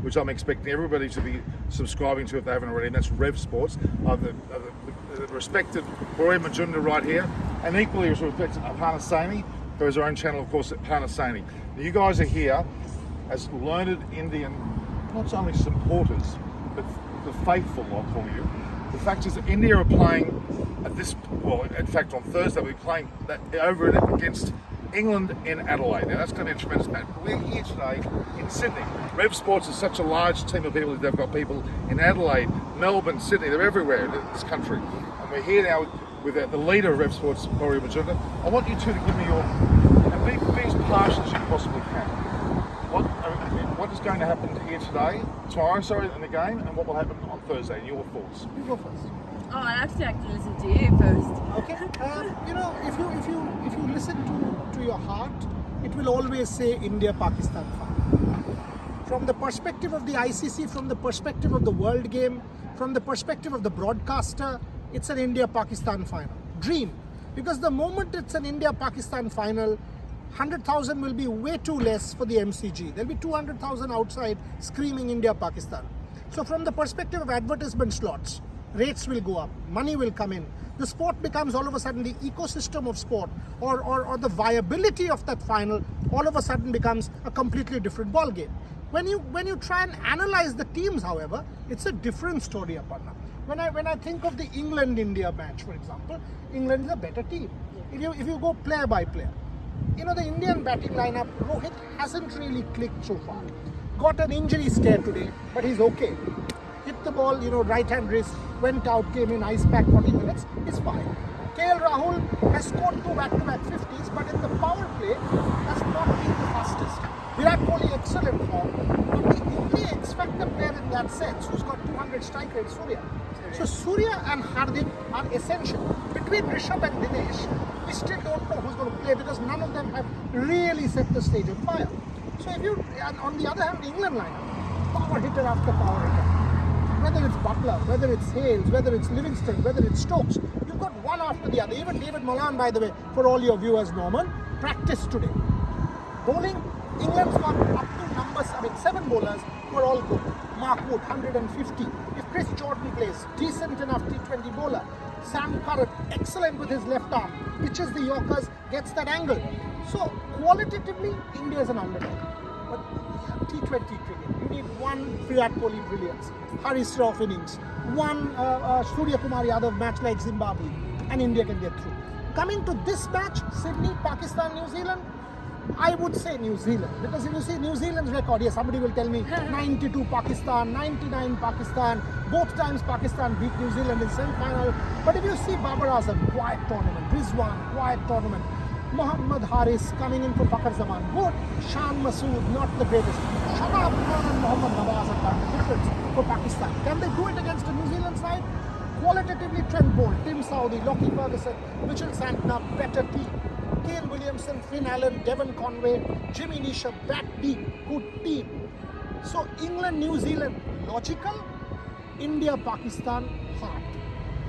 which I'm expecting everybody to be subscribing to if they haven't already, and that's Rev Sports. The respected BORIA Majunda right here, and equally as respected APARNA Saini, who has her own channel, of course, APARNA Saini. You guys are here as learned Indian, not only supporters, but the faithful, I'll call you. The fact is that India are playing at this, well, in fact on Thursday we're playing that over against England in Adelaide. Now that's going to be a tremendous match. We're here today in Sydney. Rev Sports is such a large team of people. They've got people in Adelaide, Melbourne, Sydney. They're everywhere in this country. And we're here now with the leader of Rev Sports, BORIA Majunda. I want you two to give me your, be as partial as you possibly can. What is going to happen here today, tomorrow, in the game, and what will happen on Thursday? Your thoughts. You go first. Oh, I'd actually like to listen to you first. Okay. If you listen to your heart, it will always say India-Pakistan final. From the perspective of the ICC, from the perspective of the world game, from the perspective of the broadcaster, it's an India-Pakistan final. Dream. Because the moment it's an India-Pakistan final, 100,000 will be way too less for the MCG. There'll be 200,000 outside screaming India-Pakistan. So from the perspective of advertisement slots, rates will go up, money will come in. The sport becomes all of a sudden, the ecosystem of sport or the viability of that final all of a sudden becomes a completely different ball game. When you try and analyze the teams, however, it's a different story, Aparna. When I think of the England-India match, for example, England is a better team. If you go player by player, the Indian batting lineup, Rohit hasn't really clicked so far. Got an injury scare today, but he's okay. Hit the ball, right hand wrist, went out, came in, ice pack 40 minutes, he's fine. KL Rahul has scored 2 back-to-back 50s, but in the power play has not been the fastest. Virat Kohli excellent form, but the only X-factor player in that sense who's got 200 strike rate, Surya. So Surya and Hardik are essential. Between Rishabh and Dinesh, we still don't know who's going to play because none of them have really set the stage on fire. So and on the other hand, the England lineup, power hitter after power hitter. Whether it's Butler, whether it's Hales, whether it's Livingston, whether it's Stokes, you've got one after the other. Even David Malan, by the way, for all your viewers, Norman, practiced today. Bowling, England's got up to numbers, 7 bowlers who are all good. Mark Wood, 150. If Chris Jordan plays, decent enough T20 bowler. Sam Curran, excellent with his left arm, pitches the Yorkers, gets that angle. So, qualitatively, India is an underdog. But T20 cricket, you need one Virat Kohli brilliance, Haris Rauf innings, one Surya Kumar Yadav match like Zimbabwe, and India can get through. Coming to this match, Sydney, Pakistan, New Zealand, I would say New Zealand, because if you see New Zealand's record, yes, somebody will tell me 92 Pakistan, 99 Pakistan, both times Pakistan beat New Zealand in semi-final. But if you see Babar Azam, quiet tournament, Rizwan, quiet tournament, Mohammad Haris coming in for Fakhar Zaman, good, Shan Masood, not the greatest. Shabab Khan and Mohammad Nawaz have done the difference for Pakistan. Can they do it against a New Zealand side? Qualitatively, Trent Bolt, Tim Southee, Lockie Ferguson, Mitchell Santner, better team. Kane Williamson, Finn Allen, Devon Conway, Jimmy Nisha, bat deep, good team. So England, New Zealand, logical. India, Pakistan, hard.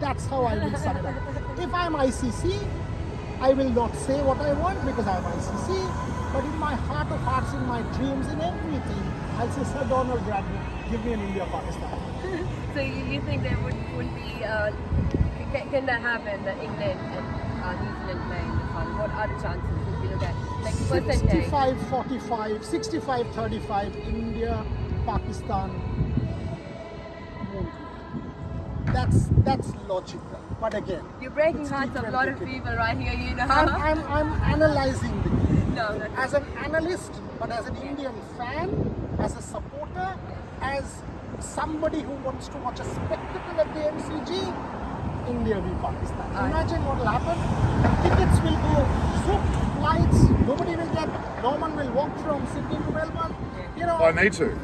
That's how I will sum it up. If I'm ICC, I will not say what I want because I'm ICC, but in my heart of hearts, in my dreams, in everything, I'll say, Sir Donald Bradman, give me an India-Pakistan. So you think there would be, can that happen, that England and New Zealand playing the final? What are the chances if you look at, like, percentage? 65-45, 65-35, India, Pakistan. That's logical, but again, you're breaking hearts of a lot of people right here, I'm analyzing the game. No, as an analyst, but as an Indian fan, as a supporter, as somebody who wants to watch a spectacle at the MCG, India v Pakistan. Imagine what will happen. Tickets will go swoop, flights, nobody will get, Norman will walk from Sydney to Melbourne. I need to.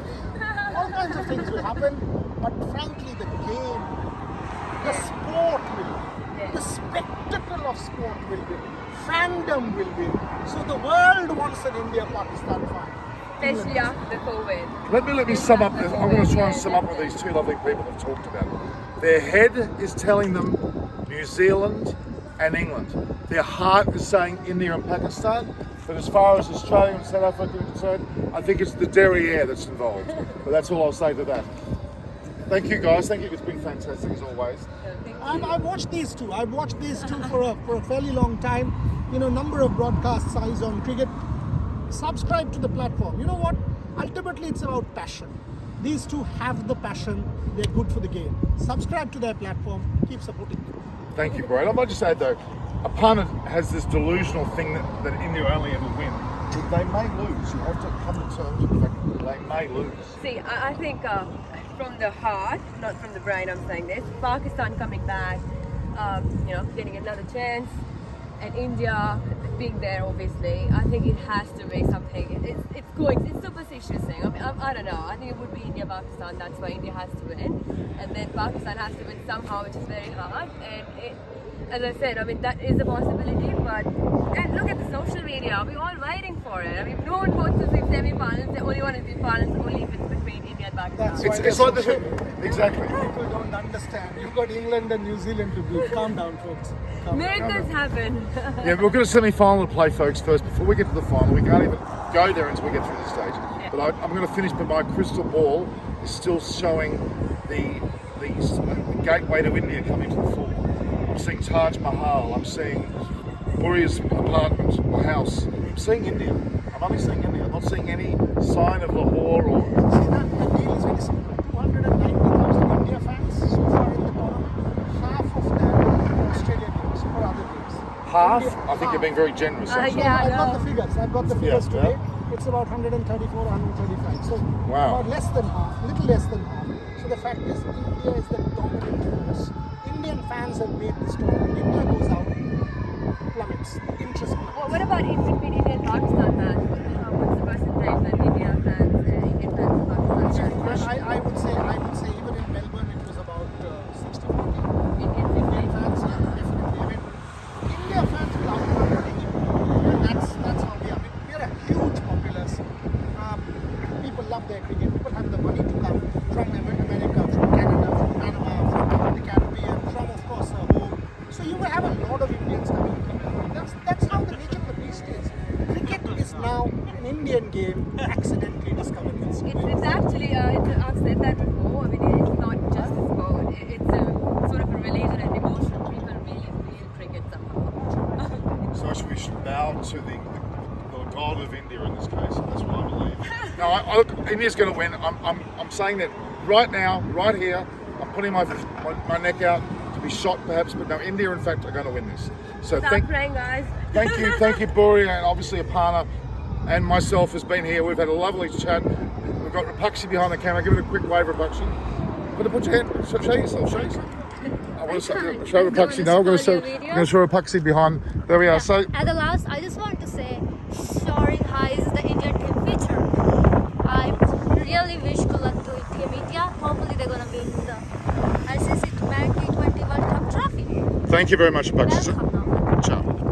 All kinds of things will happen, but frankly the game, the sport will win. The spectacle of sport will win. Fandom will win. So the world wants an India-Pakistan final. Especially after the COVID. Let me sum up this. I'm going to try and sum up what these two lovely people have talked about. Their head is telling them New Zealand and England. Their heart is saying India and Pakistan. But as far as Australia and South Africa are concerned, I think it's the derriere that's involved. But that's all I'll say to that. Thank you guys. Thank you. It's been fantastic as always. I've watched these two. I've watched these two for a fairly long time. You know, number of broadcasts eyes on cricket. Subscribe to the platform. You know what? Ultimately, it's about passion. These two have the passion. They're good for the game. Subscribe to their platform. Keep supporting them. Thank you, Brad. I might just add though, APARNA has this delusional thing that India only ever win. They may lose. You have to come to terms with the fact that they may lose. See, I think from the heart, not from the brain, I'm saying this. Pakistan coming back, you know, getting another chance, and India being there, obviously, I think it has to be something. It's superstitious thing. I mean, I don't know. I think it would be India, Pakistan. That's why India has to win, and then Pakistan has to win somehow, which is very hard. And as I said, I mean that is a possibility. But and look at the social media. We're all waiting for it. I mean, no one wants to see semi-finals. The only one is the finals only if it's between India and Pakistan. That's why It's like exactly. people don't understand. You've got England and New Zealand to beat. Calm down, folks. Calm down. Miracles happen. Yeah, we've got a semi-final to play, folks. First, before we get to the final, we can't even go there until we get through this stage. But I'm going to finish. But my crystal ball is still showing the gateway to India coming to the fore. I'm seeing Taj Mahal. I'm seeing Boria's apartment or house. I'm seeing India. I'm only seeing India. I'm not seeing any sign of Lahore or. See that the deal is very simple. 290,000 India fans so far in the tournament. Half of them are Australian teams or other teams. Half? India, I think you're being very generous. actually. Yeah, I've got no. the figures. I've got the figures Yeah. today. It's about 134, 135. So Wow. about less than half, little less than half. So the fact is, India is the dominant force. Indian fans have made this tournament. India goes out, plummets. Interest plummets. What about in between India and Pakistan fans? What's the percentage that India fans, Indian fans, and Pakistan fans? I would say even in Melbourne it was about 60-40. Indian Indian fans, yeah, definitely. I mean, India fans will outnumber any. And that's how we are. I mean, we are a huge populace. People love their cricket. People have the money to come from America, from Canada, from Panama, from the Caribbean, from of course home. So you will have a lot of Indians coming. That's how the nature of the beast is. Cricket is now an Indian game accidentally discovered in Spain. It's actually, I've said that before. I mean, it's not just a sport. It's a sort of a religion and emotion. People really feel cricket somehow. So we should bow to the god of India in this case. That's what I believe. No, I look, India's going to win. I'm saying that right now, right here. I'm putting my neck out to be shot, perhaps, but no, India, in fact, are going to win this. So Stop praying, guys. thank you, Boria, and obviously APARNA, and myself has been here. We've had a lovely chat. We've got Rupakshi behind the camera. Give it a quick wave, Rupakshi. Put your hand. Show yourself. Show yourself. I want to show Rupakshi now. I'm going to show Rupakshi behind. There we are. So At the last, I just want to say, soaring highs is the Indian team feature. I really wish good luck to Team India. Hopefully, they're gonna win the ICC T20 World Cup trophy. thank you very much, Rupakshi. Welcome now. Ciao.